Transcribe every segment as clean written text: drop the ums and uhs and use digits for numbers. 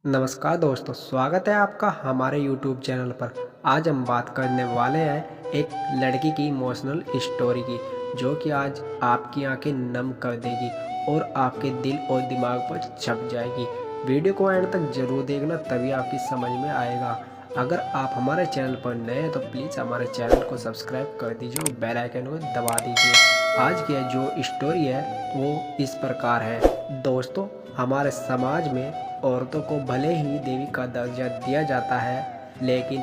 नमस्कार दोस्तों, स्वागत है आपका हमारे YouTube चैनल पर। आज हम बात करने वाले हैं एक लड़की की इमोशनल स्टोरी की, जो कि आज आपकी आंखें नम कर देगी और आपके दिल और दिमाग पर छप जाएगी। वीडियो को एंड तक जरूर देखना, तभी आपकी समझ में आएगा। अगर आप हमारे चैनल पर नए हैं तो प्लीज़ हमारे चैनल को सब्सक्राइब कर दीजिए और बेल आइकन को दबा दीजिए। आज की जो स्टोरी है वो इस प्रकार है। दोस्तों, हमारे समाज में औरतों को भले ही देवी का दर्जा दिया जाता है, लेकिन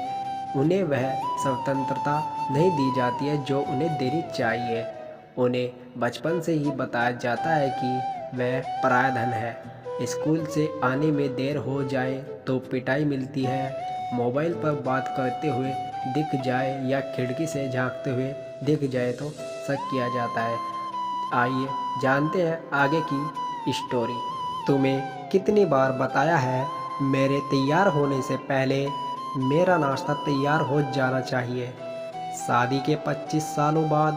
उन्हें वह स्वतंत्रता नहीं दी जाती है जो उन्हें देनी चाहिए। उन्हें बचपन से ही बताया जाता है कि वह पराया धन है। स्कूल से आने में देर हो जाए तो पिटाई मिलती है। मोबाइल पर बात करते हुए दिख जाए या खिड़की से झांकते हुए दिख जाए तो शक किया जाता है। आइए जानते हैं आगे की स्टोरी। तुम्हें कितनी बार बताया है, मेरे तैयार होने से पहले मेरा नाश्ता तैयार हो जाना चाहिए। शादी के 25 सालों बाद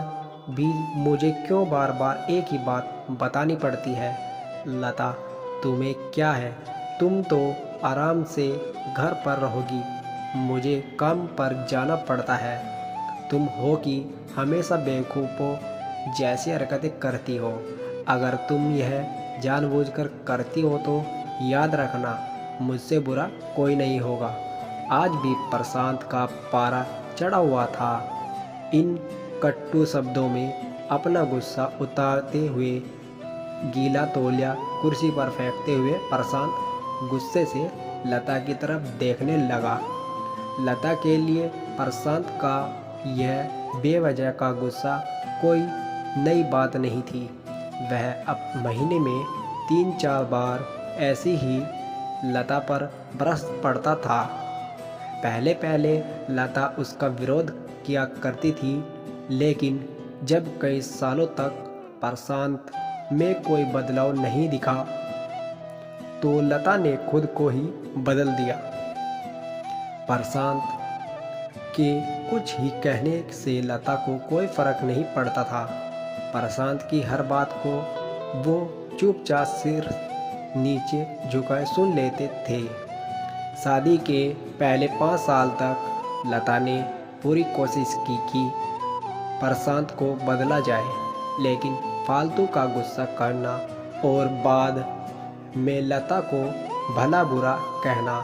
भी मुझे क्यों बार बार एक ही बात बतानी पड़ती है? लता, तुम्हें क्या है? तुम तो आराम से घर पर रहोगी, मुझे काम पर जाना पड़ता है। तुम हो कि हमेशा बेवकूफ़ों जैसी हरकतें करती हो। अगर तुम यह जानबूझकर करती हो तो याद रखना, मुझसे बुरा कोई नहीं होगा। आज भी प्रशांत का पारा चढ़ा हुआ था। इन कट्टू शब्दों में अपना गुस्सा उतारते हुए गीला तौलिया कुर्सी पर फेंकते हुए प्रशांत गुस्से से लता की तरफ देखने लगा। लता के लिए प्रशांत का यह बेवजह का गुस्सा कोई नई बात नहीं थी। वह अब महीने में 3-4 बार ऐसी ही लता पर बरस पड़ता था। पहले पहले लता उसका विरोध किया करती थी, लेकिन जब कई सालों तक प्रशांत में कोई बदलाव नहीं दिखा तो लता ने खुद को ही बदल दिया। प्रशांत के कुछ ही कहने से लता को कोई फर्क नहीं पड़ता था। प्रशांत की हर बात को वो चुपचाप सिर नीचे झुकाए सुन लेते थे। शादी के पहले 5 साल तक लता ने पूरी कोशिश की कि प्रशांत को बदला जाए, लेकिन फालतू का गुस्सा करना और बाद में लता को भला बुरा कहना,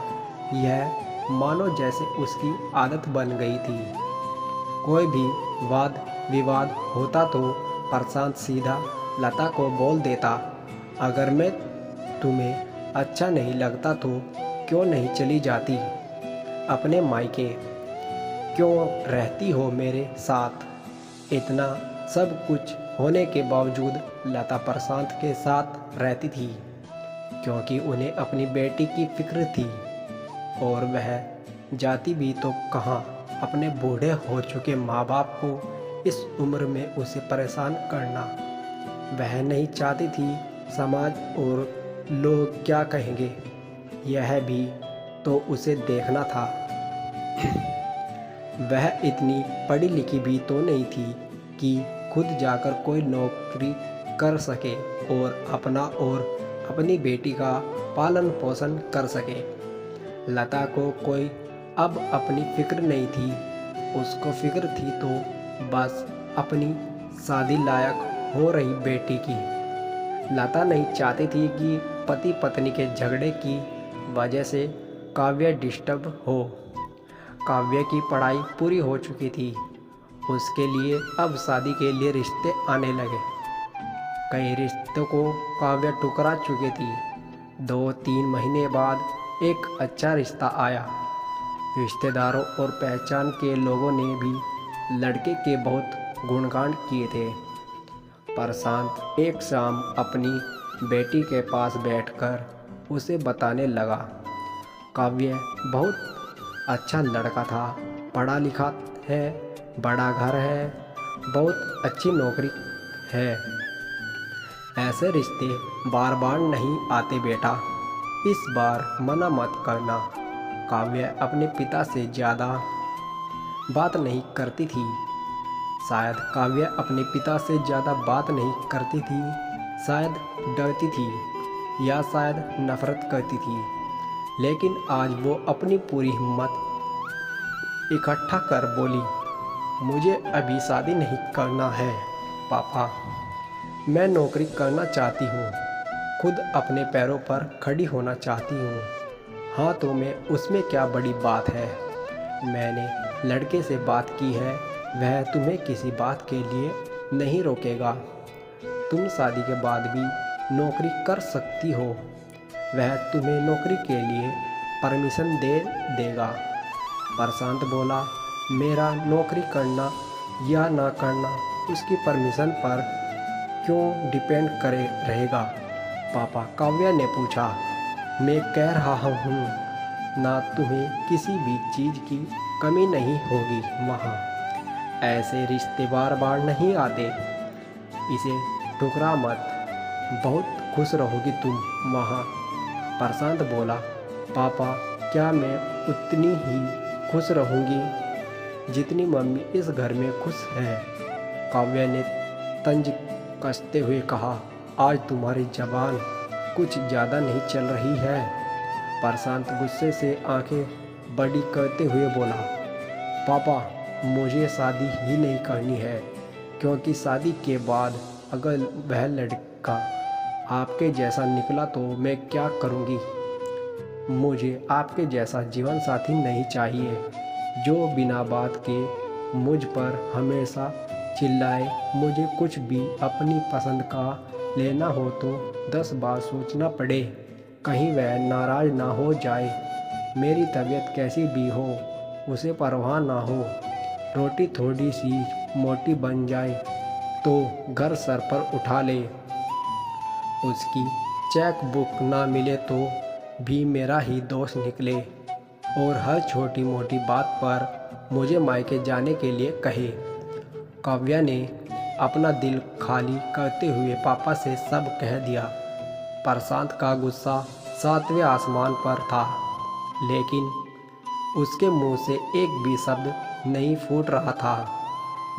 यह मानो जैसे उसकी आदत बन गई थी। कोई भी वाद विवाद होता तो प्रशांत सीधा लता को बोल देता, अगर मैं तुम्हें अच्छा नहीं लगता तो क्यों नहीं चली जाती अपने मायके, क्यों रहती हो मेरे साथ? इतना सब कुछ होने के बावजूद लता प्रशांत के साथ रहती थी, क्योंकि उन्हें अपनी बेटी की फिक्र थी। और वह जाती भी तो कहाँ अपने बूढ़े हो चुके माँ बाप को इस उम्र में उसे परेशान करना। वह नहीं चाहती थी समाज और लोग क्या कहेंगे, यह भी तो उसे देखना था। वह इतनी पढ़ी लिखी भी तो नहीं थी कि खुद जाकर कोई नौकरी कर सके और अपना और अपनी बेटी का पालन पोषण कर सके। लता को कोई अब अपनी फिक्र नहीं थी। उसको फिक्र थी तो बस अपनी शादी लायक हो रही बेटी की। लता नहीं चाहती थी कि पति पत्नी के झगड़े की वजह से काव्य डिस्टर्ब हो। काव्य की पढ़ाई पूरी हो चुकी थी, उसके लिए अब शादी के लिए रिश्ते आने लगे। कई रिश्तों को काव्य ठुकरा चुकी थी। 2-3 महीने बाद एक अच्छा रिश्ता आया। रिश्तेदारों और पहचान के लोगों ने भी लड़के के बहुत गुणगान किए थे। प्रशांत एक शाम अपनी बेटी के पास बैठकर उसे बताने लगा, काव्य बहुत अच्छा लड़का था, पढ़ा लिखा है, बड़ा घर है, बहुत अच्छी नौकरी है। ऐसे रिश्ते बार बार नहीं आते बेटा, इस बार मना मत करना। काव्य अपने पिता से ज़्यादा बात नहीं करती थी। शायद काव्य अपने पिता से ज़्यादा बात नहीं करती थी, शायद डरती थी या शायद नफरत करती थी। लेकिन आज वो अपनी पूरी हिम्मत इकट्ठा कर बोली, मुझे अभी शादी नहीं करना है पापा, मैं नौकरी करना चाहती हूँ, खुद अपने पैरों पर खड़ी होना चाहती हूँ। हाँ तो मैं उसमें क्या बड़ी बात है, मैंने लड़के से बात की है, वह तुम्हें किसी बात के लिए नहीं रोकेगा, तुम शादी के बाद भी नौकरी कर सकती हो, वह तुम्हें नौकरी के लिए परमिशन दे देगा। प्रशांत बोला, मेरा नौकरी करना या ना करना उसकी परमिशन पर क्यों डिपेंड करे रहेगा पापा, काव्या ने पूछा। मैं कह रहा हूँ ना, तुम्हें किसी भी चीज़ की कमी नहीं होगी वहाँ, ऐसे रिश्ते बार बार नहीं आते, इसे ठुकरा मत, बहुत खुश रहोगी तुम वहाँ। प्रशांत बोला, पापा क्या मैं उतनी ही खुश रहूँगी जितनी मम्मी इस घर में खुश है, काव्या ने तंज कसते हुए कहा। आज तुम्हारी जबान कुछ ज़्यादा नहीं चल रही है। प्रशांत गुस्से से आंखें बड़ी करते हुए बोला, पापा मुझे शादी ही नहीं करनी है, क्योंकि शादी के बाद अगर वह लड़का आपके जैसा निकला तो मैं क्या करूँगी। मुझे आपके जैसा जीवन साथी नहीं चाहिए, जो बिना बात के मुझ पर हमेशा चिल्लाए। मुझे कुछ भी अपनी पसंद का लेना हो तो 10 बार सोचना पड़े, कहीं वह नाराज़ ना हो जाए। मेरी तबीयत कैसी भी हो उसे परवाह ना हो, रोटी थोड़ी सी मोटी बन जाए तो घर सर पर उठा ले, उसकी चेक बुक ना मिले तो भी मेरा ही दोष निकले, और हर छोटी मोटी बात पर मुझे मायके जाने के लिए कहे। काव्या ने अपना दिल खाली करते हुए पापा से सब कह दिया। प्रशांत का गुस्सा 7वें आसमान पर था, लेकिन उसके मुंह से एक भी शब्द नहीं फूट रहा था।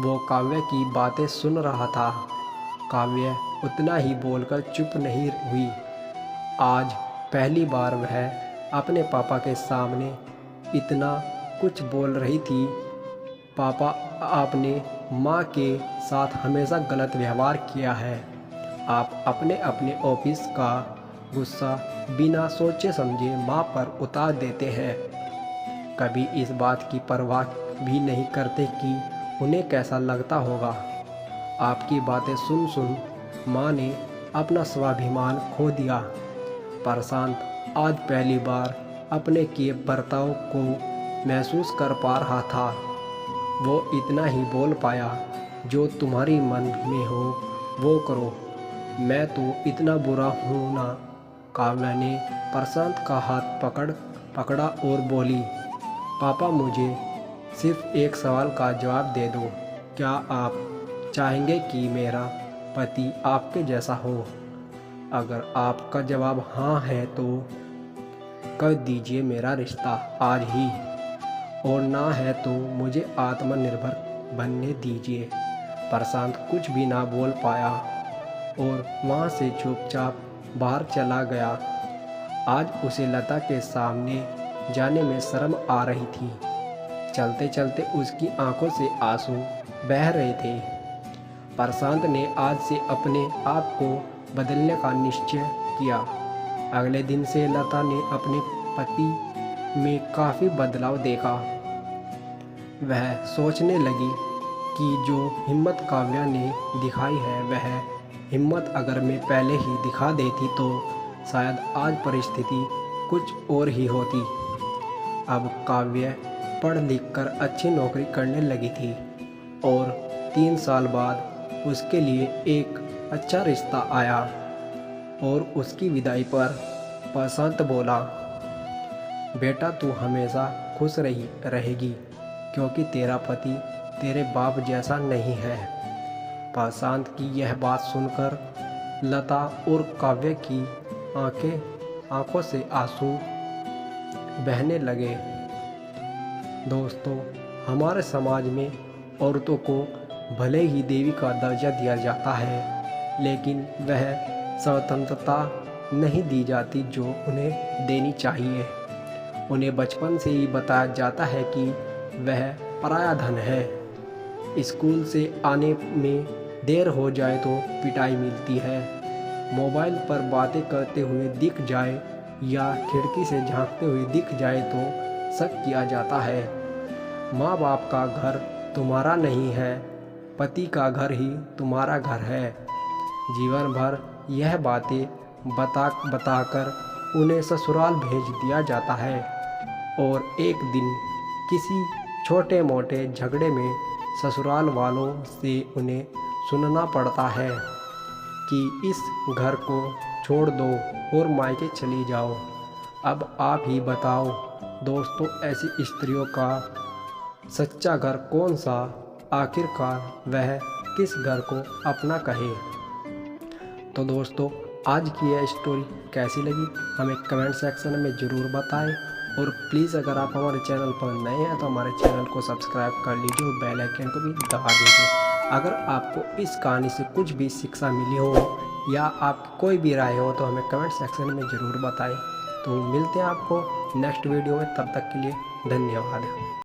वो काव्या की बातें सुन रहा था। काव्या उतना ही बोलकर चुप नहीं हुई। आज पहली बार वह अपने पापा के सामने इतना कुछ बोल रही थी। पापा, आपने माँ के साथ हमेशा गलत व्यवहार किया है। आप अपने अपने ऑफिस का गुस्सा बिना सोचे समझे माँ पर उतार देते हैं। कभी इस बात की परवाह भी नहीं करते कि उन्हें कैसा लगता होगा। आपकी बातें सुन सुन माँ ने अपना स्वाभिमान खो दिया। प्रशांत आज पहली बार अपने किए बर्ताव को महसूस कर पा रहा था। वो इतना ही बोल पाया, जो तुम्हारी मन में हो वो करो, मैं तो इतना बुरा हूँ ना। काव्या ने प्रशांत का हाथ पकड़ा और बोली, पापा मुझे सिर्फ एक सवाल का जवाब दे दो, क्या आप चाहेंगे कि मेरा पति आपके जैसा हो? अगर आपका जवाब हाँ है तो कर दीजिए मेरा रिश्ता आज ही, और ना है तो मुझे आत्मनिर्भर बनने दीजिए। प्रशांत कुछ भी ना बोल पाया और वहाँ से चुपचाप बाहर चला गया। आज उसे लता के सामने जाने में शर्म आ रही थी। चलते चलते उसकी आंखों से आंसू बह रहे थे। प्रशांत ने आज से अपने आप को बदलने का निश्चय किया। अगले दिन से लता ने अपने पति में काफ़ी बदलाव देखा। वह सोचने लगी कि जो हिम्मत काव्या ने दिखाई है, वह हिम्मत अगर मैं पहले ही दिखा देती तो शायद आज परिस्थिति कुछ और ही होती। अब काव्या पढ़ लिख कर अच्छी नौकरी करने लगी थी और 3 साल बाद उसके लिए एक अच्छा रिश्ता आया। और उसकी विदाई पर प्रशांत बोला, बेटा तू हमेशा खुश रहेगी, क्योंकि तेरा पति तेरे बाप जैसा नहीं है। प्रशांत की यह बात सुनकर लता और काव्य की आंखों से आंसू बहने लगे। दोस्तों, हमारे समाज में औरतों को भले ही देवी का दर्जा दिया जाता है, लेकिन वह स्वतंत्रता नहीं दी जाती जो उन्हें देनी चाहिए। उन्हें बचपन से ही बताया जाता है कि वह पराया धन है। स्कूल से आने में देर हो जाए तो पिटाई मिलती है। मोबाइल पर बातें करते हुए दिख जाए या खिड़की से झांकते हुए दिख जाए तो शक किया जाता है। माँ बाप का घर तुम्हारा नहीं है, पति का घर ही तुम्हारा घर है। जीवन भर यह बातें बताकर उन्हें ससुराल भेज दिया जाता है और एक दिन किसी छोटे मोटे झगड़े में ससुराल वालों से उन्हें सुनना पड़ता है कि इस घर को छोड़ दो और मायके चली जाओ। अब आप ही बताओ दोस्तों, ऐसी स्त्रियों का सच्चा घर कौन सा? आखिरकार वह किस घर को अपना कहे? तो दोस्तों, आज की यह स्टोरी कैसी लगी हमें कमेंट सेक्शन में ज़रूर बताएं और प्लीज़ अगर आप हमारे चैनल पर नए हैं तो हमारे चैनल को सब्सक्राइब कर लीजिए और बेल आइकन को भी दबा दीजिए। अगर आपको इस कहानी से कुछ भी शिक्षा मिली हो या आपकी कोई भी राय हो तो हमें कमेंट सेक्शन में ज़रूर बताएं। तो मिलते हैं आपको नेक्स्ट वीडियो में, तब तक के लिए धन्यवाद।